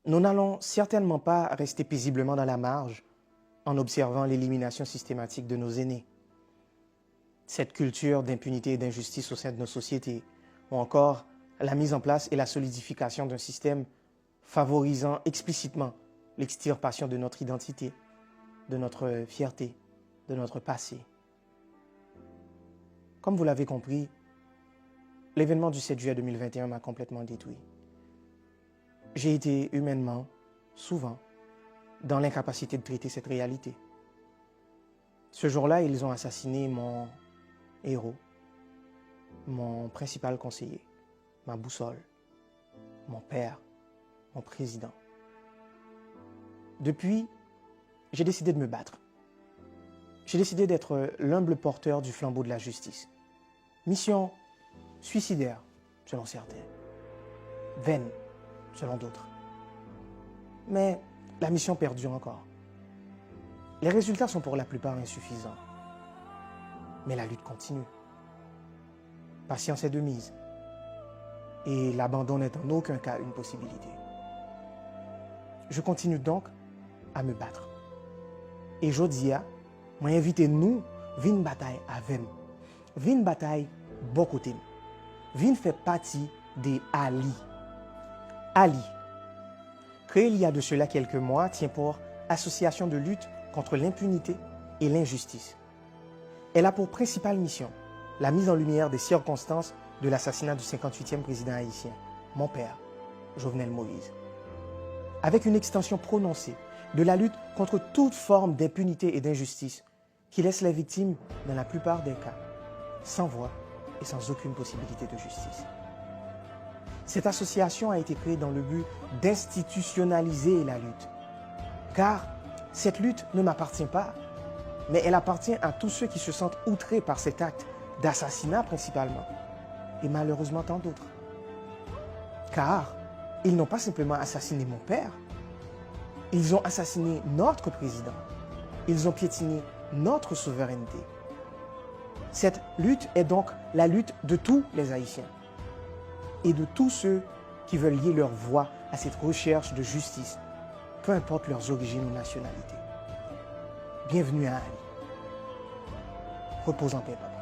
Nous n'allons certainement pas rester paisiblement dans la marge en observant l'élimination systématique de nos aînés. Cette culture d'impunité et d'injustice au sein de nos sociétés, ou encore la mise en place et la solidification d'un système favorisant explicitement l'extirpation de notre identité, de notre fierté, de notre passé. Comme vous l'avez compris, l'événement du 7 juillet 2021 m'a complètement détruit. J'ai été humainement, souvent, dans l'incapacité de traiter cette réalité. Ce jour-là, ils ont assassiné mon héros, mon principal conseiller, ma boussole, mon père, mon président. Depuis, j'ai décidé de me battre. J'ai décidé d'être l'humble porteur du flambeau de la justice. Mission suicidaire, selon certains. Vaine, selon d'autres. Mais la mission perdure encore. Les résultats sont pour la plupart insuffisants. Mais la lutte continue. Patience est de mise. Et l'abandon n'est en aucun cas une possibilité. Je continue donc à me battre. Et Jodia m'a invité nous à une bataille avec nous. Une bataille bon côté. Vin fait partie des Ali. Ali, créé il y a de cela quelques mois, tient pour Association de lutte contre l'impunité et l'injustice. Elle a pour principale mission la mise en lumière des circonstances de l'assassinat du 58e président haïtien, mon père, Jovenel Moïse. Avec une extension prononcée de la lutte contre toute forme d'impunité et d'injustice qui laisse les victimes, dans la plupart des cas, sans voix et sans aucune possibilité de justice. Cette association a été créée dans le but d'institutionnaliser la lutte. Car cette lutte ne m'appartient pas, mais elle appartient à tous ceux qui se sentent outrés par cet acte d'assassinat principalement, et malheureusement tant d'autres. Car ils n'ont pas simplement assassiné mon père, ils ont assassiné notre président, ils ont piétiné notre souveraineté. Cette lutte est donc la lutte de tous les Haïtiens et de tous ceux qui veulent lier leur voix à cette recherche de justice, peu importe leurs origines ou nationalités. Bienvenue à Ali. Repose en paix, papa.